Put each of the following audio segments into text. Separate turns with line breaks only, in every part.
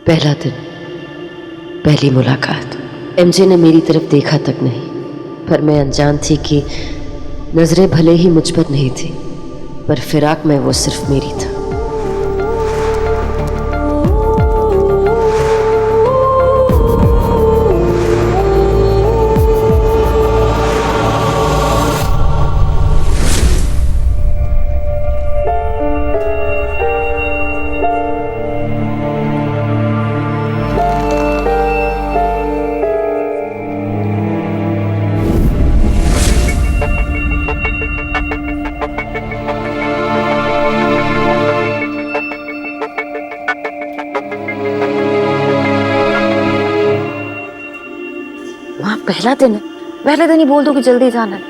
पहला दिन, पहली मुलाकात। एमजे ने मेरी तरफ देखा तक नहीं, पर मैं अनजान थी कि नजरें भले ही मुझ पर नहीं थी, पर फिराक में वो सिर्फ मेरी था।
पहला दिन है, पहले दिन ही बोल दो कि जल्दी जाना है।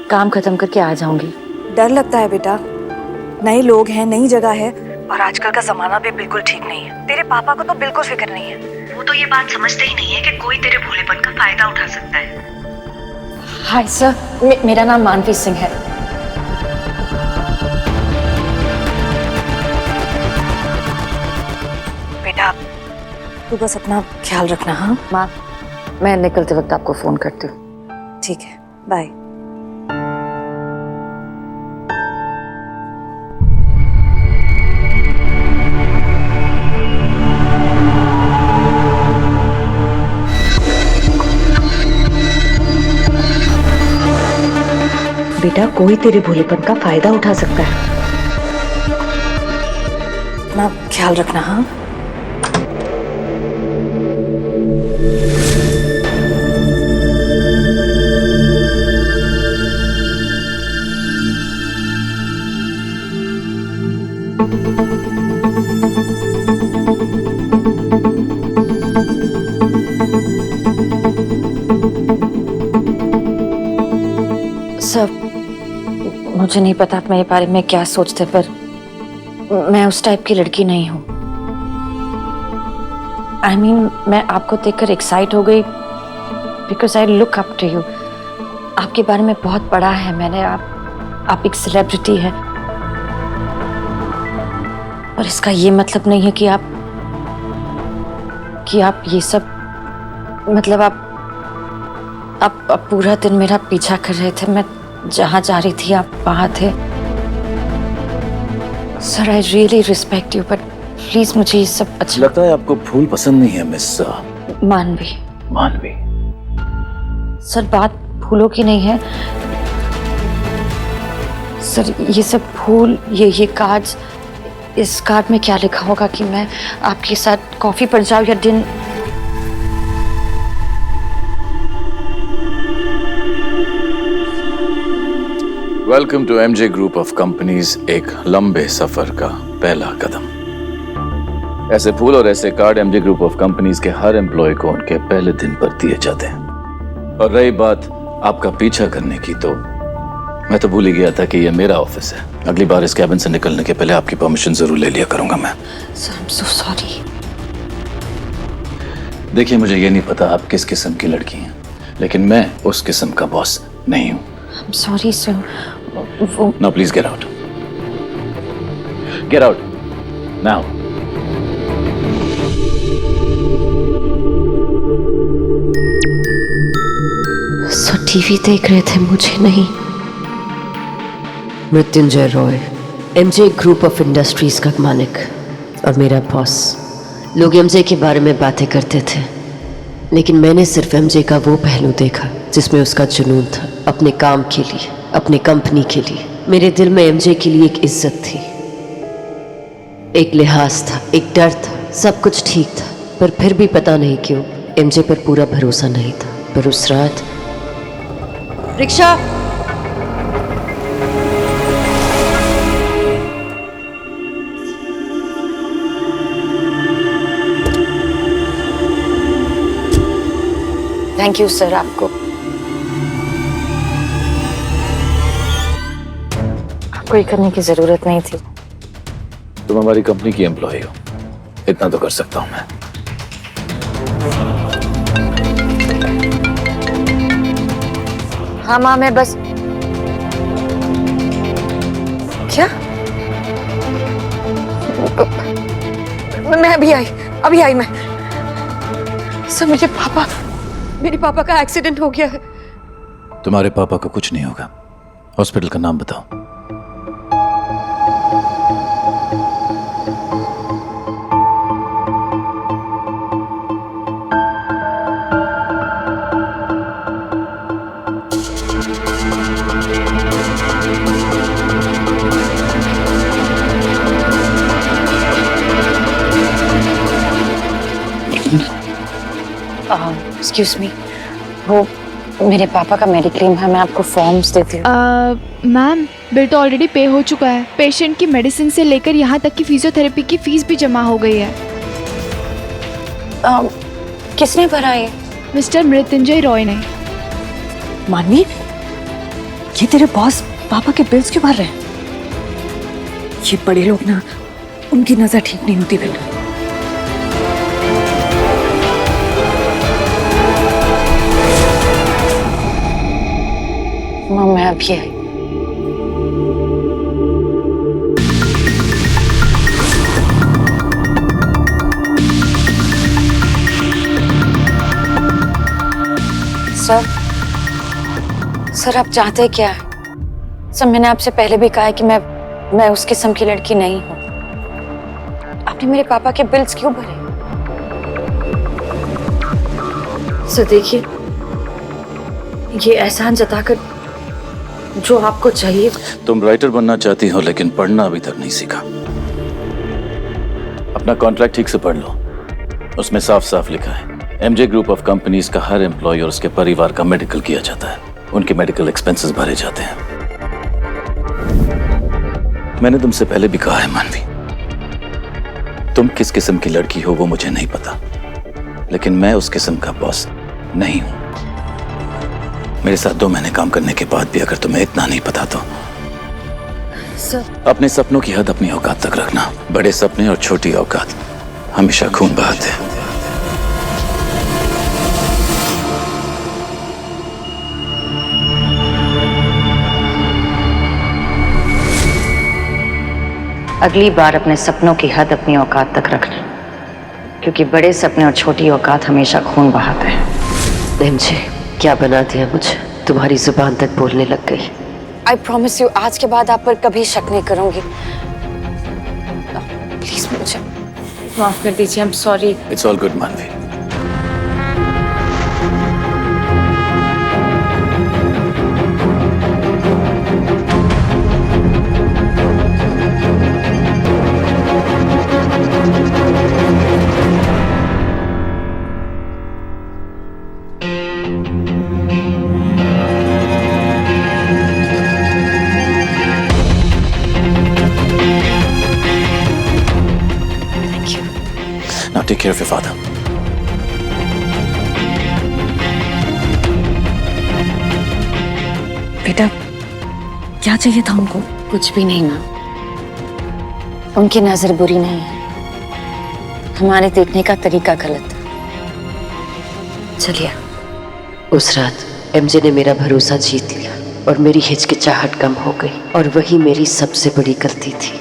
काम खत्म करके आ जाऊंगी।
डर लगता है बेटा, नए लोग हैं, नई जगह है, और आजकल का जमाना भी बिल्कुल ठीक नहीं है। तेरे पापा को तो बिल्कुल फिक्र नहीं है।
वो तो ये बात समझते ही नहीं है कि कोई तेरे भोलेपन का फायदा उठा सकता है।
हाय सर, मेरा नाम मानवी सिंह है।
बेटा तू बस अपना ख्याल रखना। हाँ
माँ, मैं निकलते वक्त आपको फोन करती हूँ।
ठीक है, बाय।
बेटा कोई तेरे भोलेपन का फायदा उठा सकता है।
अपना ख्याल रखना। हाँ
सब मुझे नहीं पता आप मेरे बारे में क्या सोचते, पर मैं उस टाइप की लड़की नहीं हूँ। I mean, मैं आपको देखकर एक्साइट हो गई because I look up to you. आपके बारे में बहुत पढ़ा है मैंने। आप एक सेलिब्रिटी है, और इसका ये मतलब नहीं है कि आप ये सब, मतलब आप पूरा दिन मेरा पीछा कर रहे थे। मैं जहाँ जा रही थी आप वहाँ थे। Sir I really respect you, but please मुझे ये सब अच्छा
लगता है आपको फूल पसंद नहीं है मिस
मानवी।
मानवी।
सर बात फूलों की नहीं है सर, ये सब फूल, ये कार्ड्स, इस कार्ड में क्या लिखा होगा कि मैं आपके साथ कॉफी पर जाऊं या दिन।
Welcome to MJ group of companies, एक लंबे सफर का पहला कदम। ऐसे फूल और ऐसे card MJ group of companies के हर एम्प्लॉय को उनके पहले दिन पर दिए जाते हैं। और रही बात आपका पीछा करने की, तो मैं तो भूल ही गया था कि ये मेरा ऑफिस है। अगली बार इस कैबिन से निकलने के पहले आपकी परमिशन जरूर ले लिया करूंगा मैं।
Sir I am so sorry.
देखिए मुझे ये नहीं पता आप किस किस्म की लड़की हैं, लेकिन मैं उस किस्म का बॉस नहीं हूँ।
I am sorry sir.
Now please get out. Get out. Now.
Sir TV देख रहे थे, मुझे नहीं। Mrityunjay Roy, MJ group of industries का मालिक और मेरा बॉस। लोग एमजे के बारे में बातें करते थे, लेकिन मैंने सिर्फ एमजे का वो पहलू देखा जिसमें उसका जुनून था, अपने काम के लिए, अपनी कंपनी के लिए। मेरे दिल में एमजे के लिए एक इज्जत थी, एक लिहाज था, एक डर था, सब कुछ ठीक था, पर फिर भी पता नहीं क्यों एमजे पर पूरा भरोसा नहीं था। पर उस रात रिक्शा,
थैंक यू सर। आपको ये करने की जरूरत नहीं थी।
तुम हमारी कंपनी की एम्प्लॉय हो, इतना तो कर सकता हूं मैं।
हाँ माँ, मैं बस
क्या? मैं अभी आई मैं। सर मेरे पापा का एक्सीडेंट हो गया है।
तुम्हारे पापा को कुछ नहीं होगा। हॉस्पिटल का नाम बताओ।
एक्सक्यूज मी, वो मेरे पापा का मेडिक्लेम है, मैं आपको फॉर्म्स देती हूँ।
मैम, बिल तो ऑलरेडी पे हो चुका है। पेशेंट की मेडिसिन से लेकर यहाँ तक कि फिजियोथेरेपी की फीस भी जमा हो गई है।
किसने भरा ये?
मिस्टर मृत्युंजय रॉय ने।
मानवी, ये तेरे बॉस पापा के बिल्स क्यों भर रहे हैं? ये बड़े लोग ना, उनकी नजर ठीक नहीं होती बेटा।
मैं अभी आई। सर आप चाहते क्या है? सर मैंने आपसे पहले भी कहा है कि मैं उस किस्म की लड़की नहीं हूं। आपने मेरे पापा के बिल्स क्यों भरे? सर देखिए, ये एहसान जताकर जो आपको चाहिए।
तुम राइटर बनना चाहती हो लेकिन पढ़ना अभी तक नहीं सीखा। अपना कॉन्ट्रैक्ट ठीक से पढ़ लो। उसमें साफ साफ लिखा है एमजे ग्रुप ऑफ कंपनीज का हर एम्प्लॉय और उसके परिवार का मेडिकल किया जाता है। उनके मेडिकल एक्सपेंसेस भरे जाते हैं। मैंने तुमसे पहले भी कहा है मानवी, तुम किस किस्म की लड़की हो वो मुझे नहीं पता, लेकिन मैं उस किस्म का बॉस नहीं हूं। मेरे साथ 2 महीने काम करने के बाद भी अगर तुम्हें इतना नहीं पता तो
सर
अपने सपनों की हद अपनी औकात तक रखना। बड़े सपने और छोटी औकात हमेशा खून बहाते हैं।
अगली बार अपने सपनों की हद अपनी औकात तक रखना, क्योंकि बड़े सपने और छोटी औकात हमेशा खून बहाते हैं।
एमजे, क्या बना दिया मुझे? तुम्हारी जुबान तक बोलने लग गई।
आई प्रॉमिस यू, आज के बाद आप पर कभी शक नहीं करूंगी। प्लीज मुझे माफ कर दीजिए। I am sorry.
It's all good मानवी। Now take care of your father.
बेटा, क्या चाहिए था उनको?
कुछ भी नहीं माँ, उनकी नजर बुरी नहीं है, हमारे देखने का तरीका गलत है। चलिए।
उस रात एमजे ने मेरा भरोसा जीत लिया और मेरी हिचकिचाहट कम हो गई, और वही मेरी सबसे बड़ी गलती थी।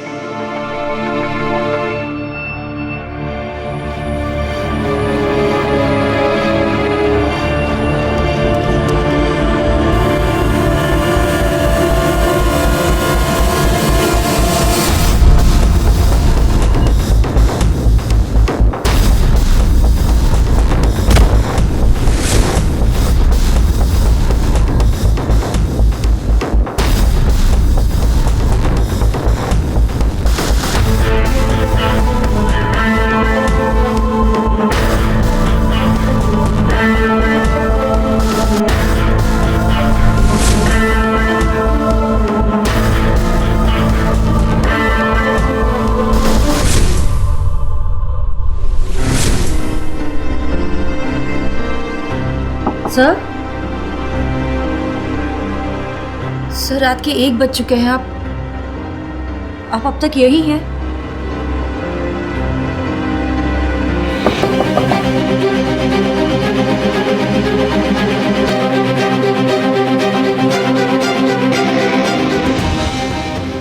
सर रात के 1 बज चुके हैं। आप अब तक यही हैं?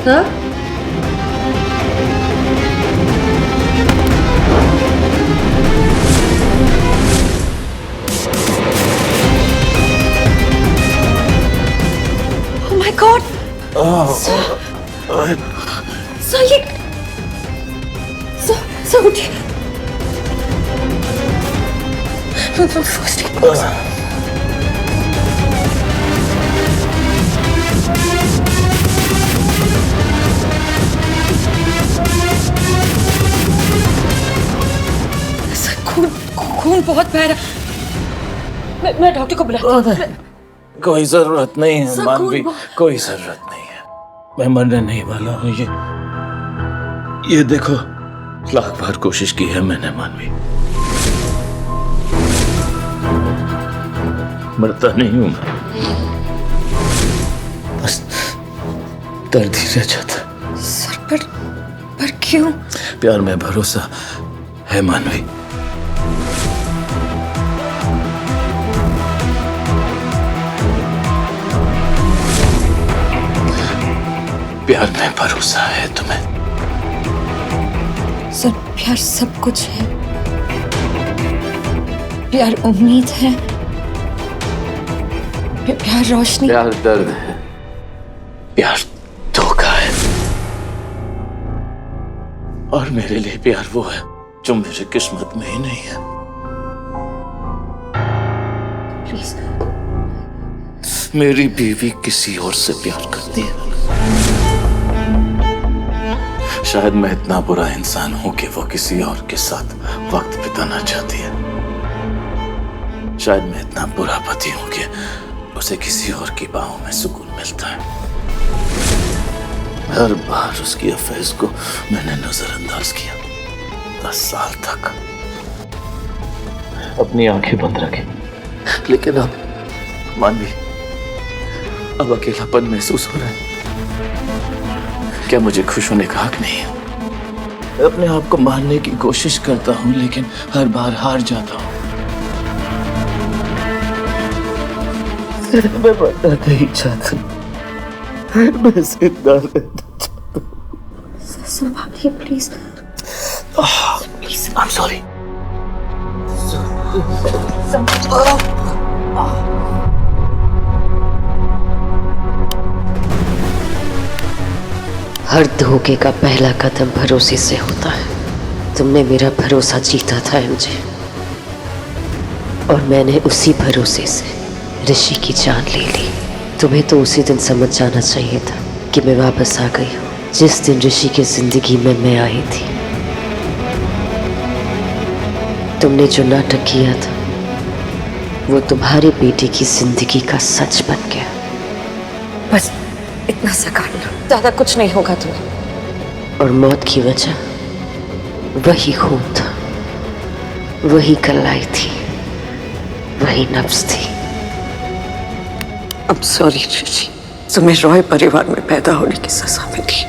सर सर ये सर उठिए। First aid box. सर खून बहुत बह रहा। मैं डॉक्टर को बुलाती हूँ।
कोई जरूरत नहीं है
सर,
मानवी, कोई जरूरत नहीं है। मैं मरने नहीं वाला हूँ। ये देखो, लाख बार कोशिश की है मैंने मानवी, मरता नहीं हूं मैं, बस दर्द ही रह जाता।
सर पर क्यों?
प्यार में भरोसा है मानवी। प्यार में भरोसा है तुम्हें?
सर प्यार सब कुछ है। प्यार उम्मीद है, प्यार रोशनी।
प्यार दर्द है, प्यार धोखा है। और मेरे लिए प्यार वो है जो मेरी किस्मत में ही नहीं है।
प्लीज।
मेरी बीवी किसी और से प्यार करती है। शायद मैं इतना बुरा इंसान हूं कि वो किसी और के साथ वक्त बिताना चाहती है। शायद मैं इतना बुरा पति हूं कि उसे किसी और की बाहों में सुकून मिलता है। हर बार उसकी अफेयर्स को मैंने नजरअंदाज किया। 10 साल तक अपनी आंखें बंद रखी, लेकिन अब मानवी, अब अकेलापन महसूस हो रहा है। क्या मुझे खुश होने का हक नहीं है? मैं अपने आप को मारने की कोशिश करता हूं, लेकिन हर बार हार जाता हूं। मैं मरना नहीं चाहता, मैं जिंदा रहना चाहता हूं।
संभालिए प्लीज। प्लीज।
I'm sorry.
हर धोखे का पहला कदम भरोसे से होता है। तुमने मेरा भरोसा जीता था एमजे, और मैंने उसी भरोसे से ऋषि की जान ले ली। तुम्हें तो उसी दिन समझ जाना चाहिए था कि मैं वापस आ गई हूँ, जिस दिन ऋषि की जिंदगी में मैं आई थी। तुमने जो नाटक किया था वो तुम्हारी बेटी की जिंदगी का सच बन गया।
बस इतना सा काटना, ज्यादा कुछ नहीं होगा तुम्हें।
और मौत की वजह वही खून था, वही कलाई थी, वही नफ्स थी।
I'm sorry ऋषि, तुम्हें रॉय परिवार में पैदा होने की सजा मिली।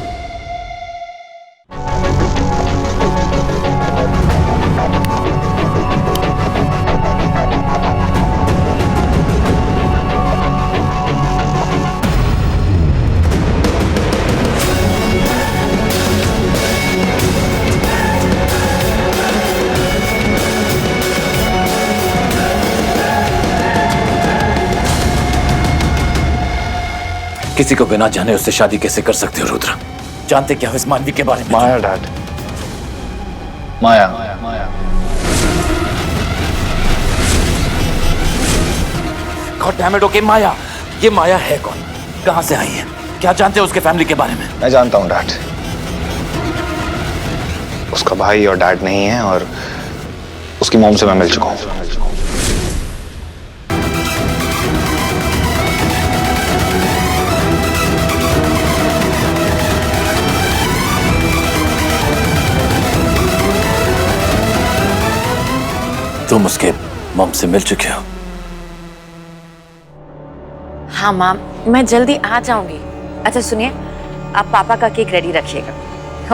किसी को बिना जाने उससे शादी कैसे कर सकते हो रुद्र? जानते क्या हो इस मानवी के बारे में?
Maya dad, Maya.
God damn it, okay Maya. ये माया है कौन? कहां से आई है? क्या जानते हो उसके फैमिली के बारे में?
मैं जानता हूँ डैड। उसका भाई और डैड नहीं है, और उसकी मॉम से मैं मिल चुका हूँ।
तुम उसके मॉम से मिल चुके हो?
हाँ माम, मैं जल्दी आ जाऊंगी। अच्छा सुनिए, आप पापा का केक रेडी रखिएगा।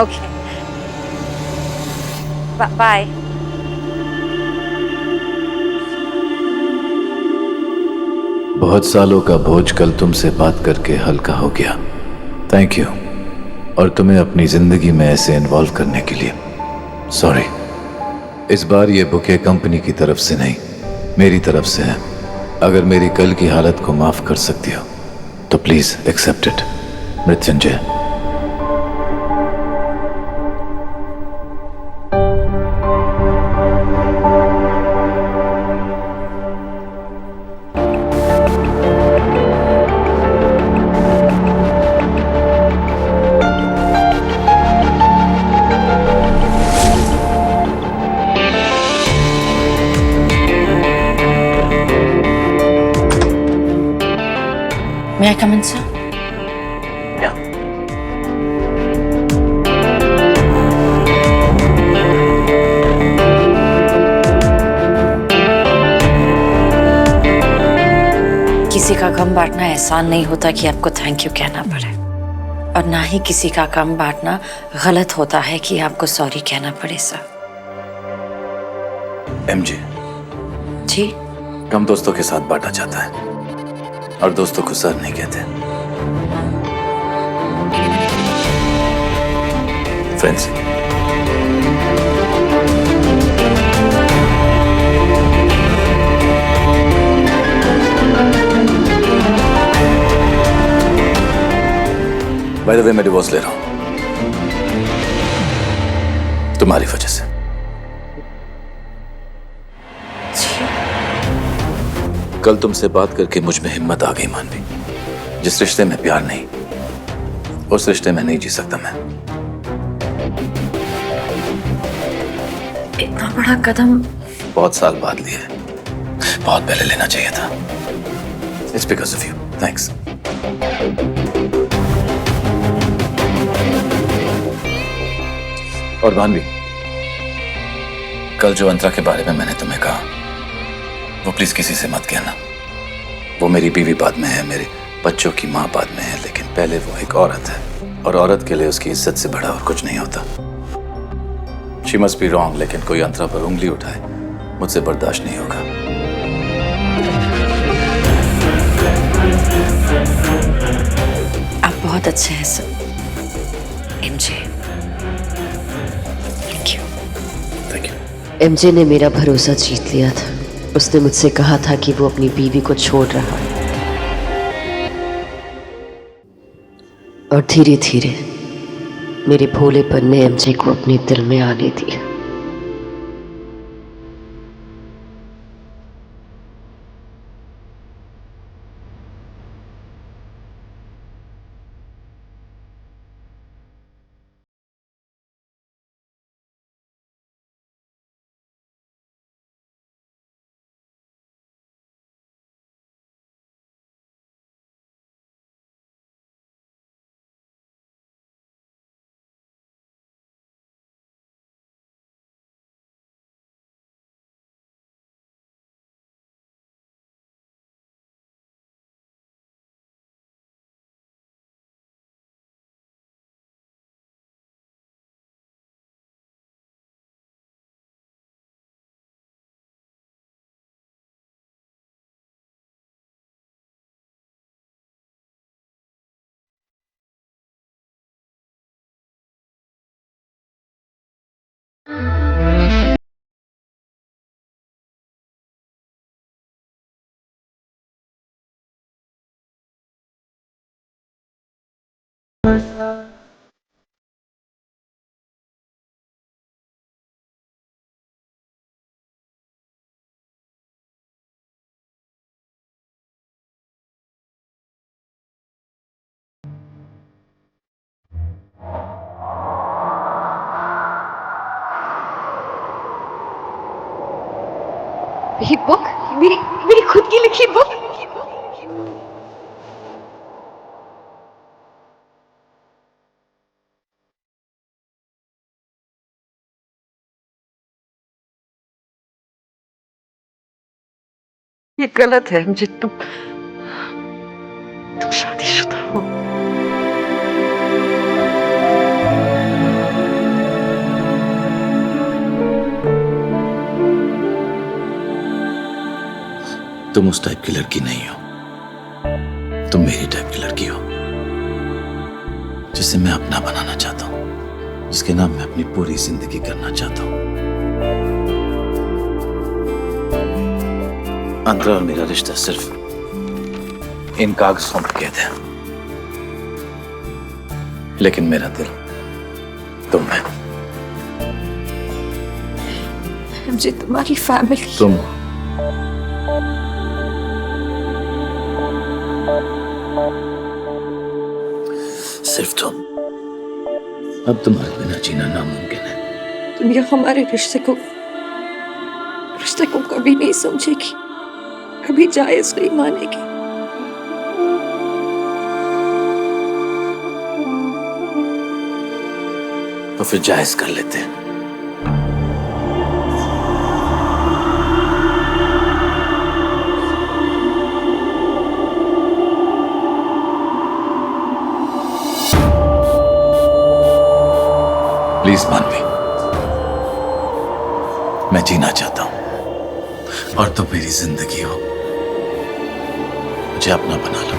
Okay, bye.
बहुत सालों का बोझ कल तुमसे बात करके हल्का हो गया। थैंक यू, और तुम्हें अपनी जिंदगी में ऐसे इन्वॉल्व करने के लिए सॉरी। इस बार ये बुके कंपनी की तरफ से नहीं, मेरी तरफ से है। अगर मेरी कल की हालत को माफ कर सकती हो तो please accept it. Mrityunjay.
May I come in, sir? किसी का गम बांटना एहसान नहीं होता कि आपको थैंक यू कहना पड़े, और ना ही किसी का गम बांटना गलत होता है कि आपको सॉरी कहना पड़े सर।
एमजे,
जी?
गम दोस्तों के साथ बांटा जाता है और दोस्तों को सर नहीं कहते, फ्रेंड्स। बाय द वे, मैं डिवोर्स ले रहा हूं तुम्हारी वजह से। कल तुमसे बात करके मुझ में हिम्मत आ गई मानवी। जिस रिश्ते में प्यार नहीं, उस रिश्ते में नहीं जी सकता मैं।
इतना बड़ा कदम
बहुत साल बाद लिया है, बहुत पहले लेना चाहिए था। It's because of you. Thanks. और भानवी, कल जो अंतरा के बारे में मैंने तुम्हें कहा, वो प्लीज किसी से मत कहना। वो मेरी बीवी बाद में है, मेरे बच्चों की माँ बाद में है, लेकिन पहले वो एक औरत है, और औरत के लिए उसकी इज्जत से बड़ा और कुछ नहीं होता। शी मस्ट बी रॉन्ग, लेकिन कोई अंतरा पर उंगली उठाए मुझसे बर्दाश्त नहीं होगा।
आप बहुत अच्छे हैं sir. MJ, thank you.
Thank you.
MJ ने मेरा भरोसा जीत लिया था। उसने मुझसे कहा था कि वो अपनी बीवी को छोड़ रहा है, और धीरे धीरे मेरे भोलेपन ने एमजे को अपने दिल में आने दिया।
ये बुक मेरी खुद की लिखी बुक।
ये गलत है मुझे। तुम शादीशुदा हो।
तुम उस टाइप की लड़की नहीं हो, तुम मेरी टाइप की लड़की हो, जिसे मैं अपना बनाना चाहता हूं, जिसके नाम मैं अपनी पूरी जिंदगी करना चाहता हूं। अंतरा और मेरा रिश्ता सिर्फ इन कागजों में कैद है। लेकिन मेरा दिल तुम है।
मुझे तुम्हारी फैमिली,
तुम सिर्फ तुम। अब तुम्हारे बिना जीना नामुमकिन है।
तुम ये हमारे रिश्ते को कभी नहीं समझेगी, कभी जायज नहीं मानेगी।
तो फिर जायज कर लेते हैं। प्लीज मानवी, मैं जीना चाहता हूं और तुम मेरी जिंदगी हो। मुझे अपना बना लो।